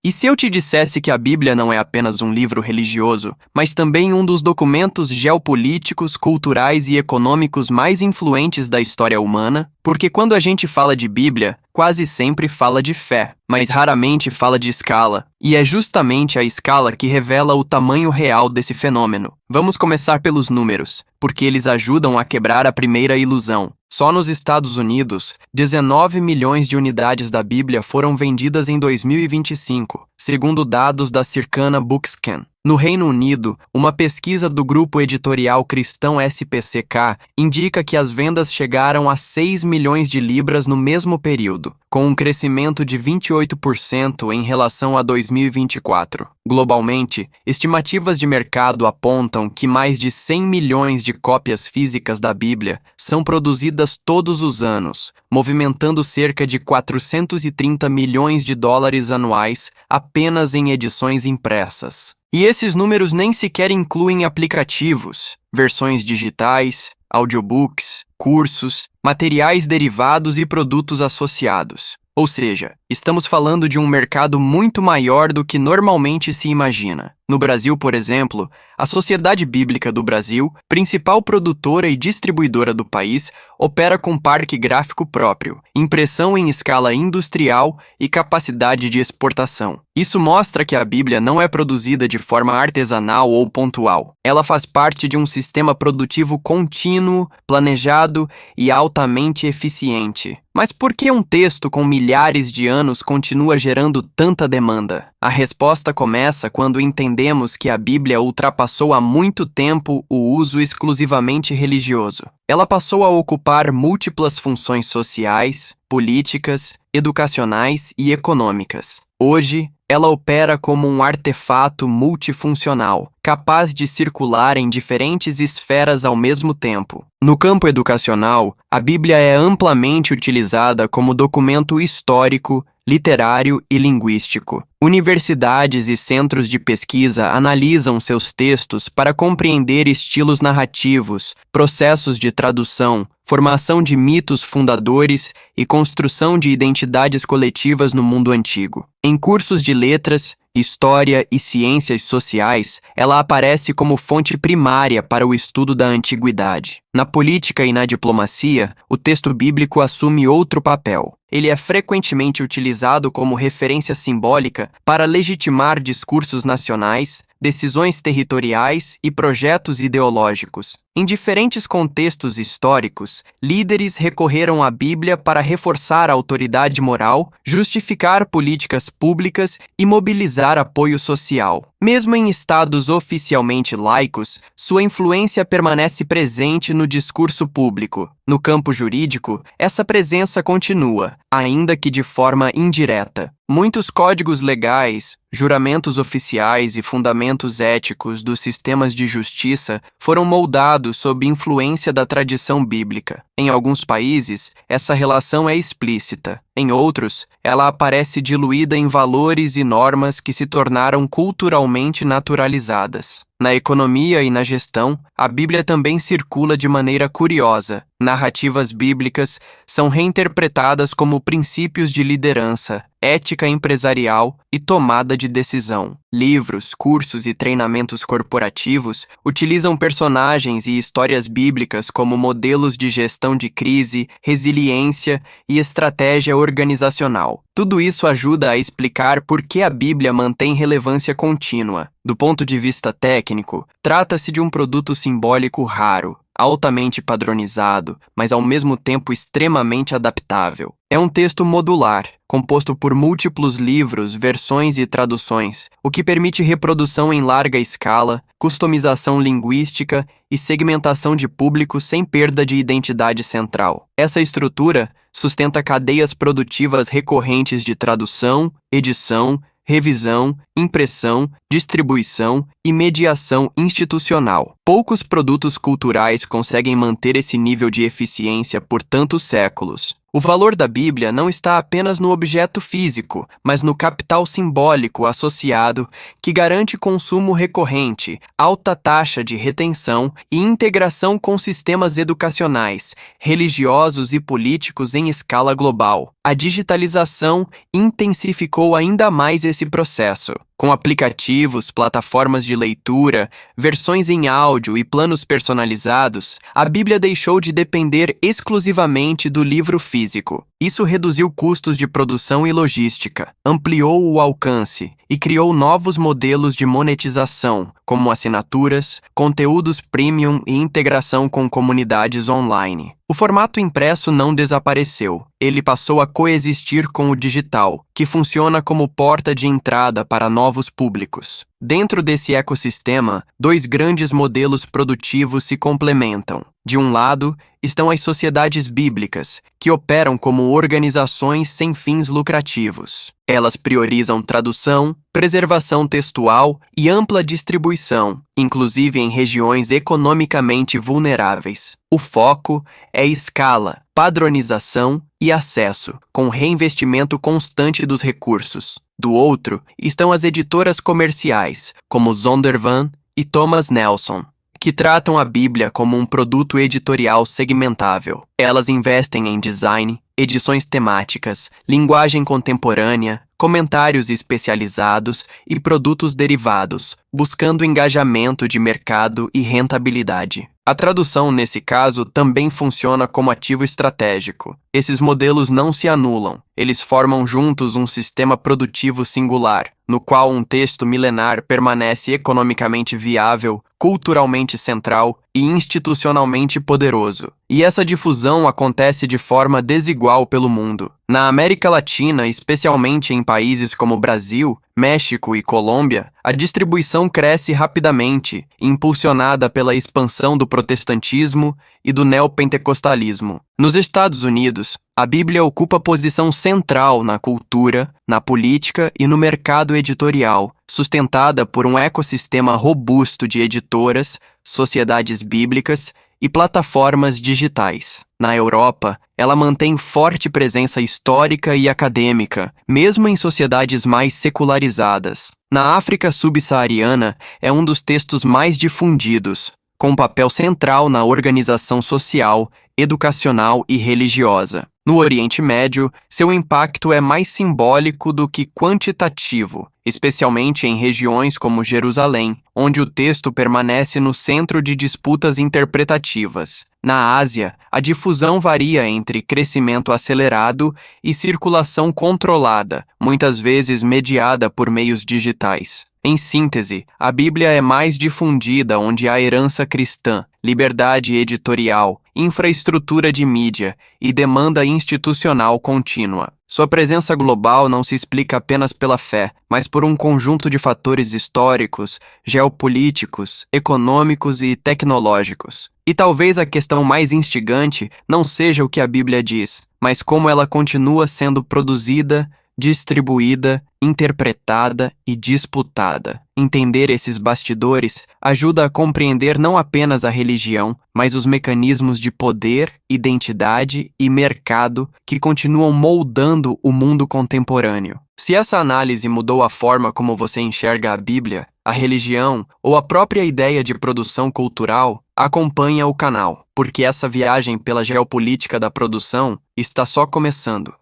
E se eu te dissesse que a Bíblia não é apenas um livro religioso, mas também um dos documentos geopolíticos, culturais e econômicos mais influentes da história humana? Porque quando a gente fala de Bíblia, quase sempre fala de fé, mas raramente fala de escala. E é justamente a escala que revela o tamanho real desse fenômeno. Vamos começar pelos números, porque eles ajudam a quebrar a primeira ilusão. Só nos Estados Unidos, 19 milhões de unidades da Bíblia foram vendidas em 2025, segundo dados da Circana Bookscan. No Reino Unido, uma pesquisa do grupo editorial cristão SPCK indica que as vendas chegaram a 6 milhões de libras no mesmo período, com um crescimento de 28% em relação a 2024. Globalmente, estimativas de mercado apontam que mais de 100 milhões de cópias físicas da Bíblia são produzidas todos os anos, movimentando cerca de 430 milhões de dólares anuais apenas em edições impressas. E esses números nem sequer incluem aplicativos, versões digitais, audiobooks, cursos, materiais derivados e produtos associados. Ou seja, estamos falando de um mercado muito maior do que normalmente se imagina. No Brasil, por exemplo, a Sociedade Bíblica do Brasil, principal produtora e distribuidora do país, opera com parque gráfico próprio, impressão em escala industrial e capacidade de exportação. Isso mostra que a Bíblia não é produzida de forma artesanal ou pontual. Ela faz parte de um sistema produtivo contínuo, planejado e altamente eficiente. Mas por que um texto com milhares de anos continua gerando tanta demanda? A resposta começa quando entendemos que a Bíblia ultrapassou há muito tempo o uso exclusivamente religioso. Ela passou a ocupar múltiplas funções sociais, políticas, educacionais e econômicas. Hoje, ela opera como um artefato multifuncional, capaz de circular em diferentes esferas ao mesmo tempo. No campo educacional, a Bíblia é amplamente utilizada como documento histórico, literário e linguístico. Universidades e centros de pesquisa analisam seus textos para compreender estilos narrativos, processos de tradução, formação de mitos fundadores e construção de identidades coletivas no mundo antigo. Em cursos de letras, história e ciências sociais, ela aparece como fonte primária para o estudo da antiguidade. Na política e na diplomacia, o texto bíblico assume outro papel. Ele é frequentemente utilizado como referência simbólica para legitimar discursos nacionais, decisões territoriais e projetos ideológicos. Em diferentes contextos históricos, líderes recorreram à Bíblia para reforçar a autoridade moral, justificar políticas públicas e mobilizar apoio social. Mesmo em estados oficialmente laicos, sua influência permanece presente no discurso público. No campo jurídico, essa presença continua, ainda que de forma indireta. Muitos códigos legais, juramentos oficiais e fundamentos éticos dos sistemas de justiça foram moldados sob influência da tradição bíblica. Em alguns países, essa relação é explícita. Em outros, ela aparece diluída em valores e normas que se tornaram culturalmente naturalizadas. Na economia e na gestão, a Bíblia também circula de maneira curiosa. Narrativas bíblicas são reinterpretadas como princípios de liderança, ética empresarial e tomada de decisão. Livros, cursos e treinamentos corporativos utilizam personagens e histórias bíblicas como modelos de gestão de crise, resiliência e estratégia organizacional. Tudo isso ajuda a explicar por que a Bíblia mantém relevância contínua. Do ponto de vista técnico, trata-se de um produto simbólico raro, altamente padronizado, mas ao mesmo tempo extremamente adaptável. É um texto modular, composto por múltiplos livros, versões e traduções, o que permite reprodução em larga escala, customização linguística e segmentação de público sem perda de identidade central. Essa estrutura sustenta cadeias produtivas recorrentes de tradução, edição, revisão, impressão, distribuição e mediação institucional. Poucos produtos culturais conseguem manter esse nível de eficiência por tantos séculos. O valor da Bíblia não está apenas no objeto físico, mas no capital simbólico associado, que garante consumo recorrente, alta taxa de retenção e integração com sistemas educacionais, religiosos e políticos em escala global. A digitalização intensificou ainda mais esse processo. Com aplicativos, plataformas de leitura, versões em áudio e planos personalizados, a Bíblia deixou de depender exclusivamente do livro físico. Isso reduziu custos de produção e logística, ampliou o alcance e criou novos modelos de monetização, como assinaturas, conteúdos premium e integração com comunidades online. O formato impresso não desapareceu. Ele passou a coexistir com o digital, que funciona como porta de entrada para novos públicos. Dentro desse ecossistema, dois grandes modelos produtivos se complementam. De um lado, estão as sociedades bíblicas, que operam como organizações sem fins lucrativos. Elas priorizam tradução, preservação textual e ampla distribuição, inclusive em regiões economicamente vulneráveis. O foco é escala, padronização e acesso, com reinvestimento constante dos recursos. Do outro, estão as editoras comerciais, como Zondervan e Thomas Nelson, que tratam a Bíblia como um produto editorial segmentável. Elas investem em design, edições temáticas, linguagem contemporânea, comentários especializados e produtos derivados, buscando engajamento de mercado e rentabilidade. A tradução, nesse caso, também funciona como ativo estratégico. Esses modelos não se anulam, eles formam juntos um sistema produtivo singular, no qual um texto milenar permanece economicamente viável, culturalmente central e institucionalmente poderoso. E essa difusão acontece de forma desigual pelo mundo. Na América Latina, especialmente em países como Brasil, México e Colômbia, a distribuição cresce rapidamente, impulsionada pela expansão do protestantismo e do neopentecostalismo. Nos Estados Unidos, a Bíblia ocupa posição central na cultura, na política e no mercado editorial, sustentada por um ecossistema robusto de editoras, sociedades bíblicas e plataformas digitais. Na Europa, ela mantém forte presença histórica e acadêmica, mesmo em sociedades mais secularizadas. Na África subsaariana, é um dos textos mais difundidos, com papel central na organização social, educacional e religiosa. No Oriente Médio, seu impacto é mais simbólico do que quantitativo, especialmente em regiões como Jerusalém, onde o texto permanece no centro de disputas interpretativas. Na Ásia, a difusão varia entre crescimento acelerado e circulação controlada, muitas vezes mediada por meios digitais. Em síntese, a Bíblia é mais difundida onde há herança cristã, liberdade editorial, infraestrutura de mídia e demanda institucional contínua. Sua presença global não se explica apenas pela fé, mas por um conjunto de fatores históricos, geopolíticos, econômicos e tecnológicos. E talvez a questão mais instigante não seja o que a Bíblia diz, mas como ela continua sendo produzida, distribuída, interpretada e disputada. Entender esses bastidores ajuda a compreender não apenas a religião, mas os mecanismos de poder, identidade e mercado que continuam moldando o mundo contemporâneo. Se essa análise mudou a forma como você enxerga a Bíblia, a religião ou a própria ideia de produção cultural, acompanha o canal, porque essa viagem pela geopolítica da produção está só começando.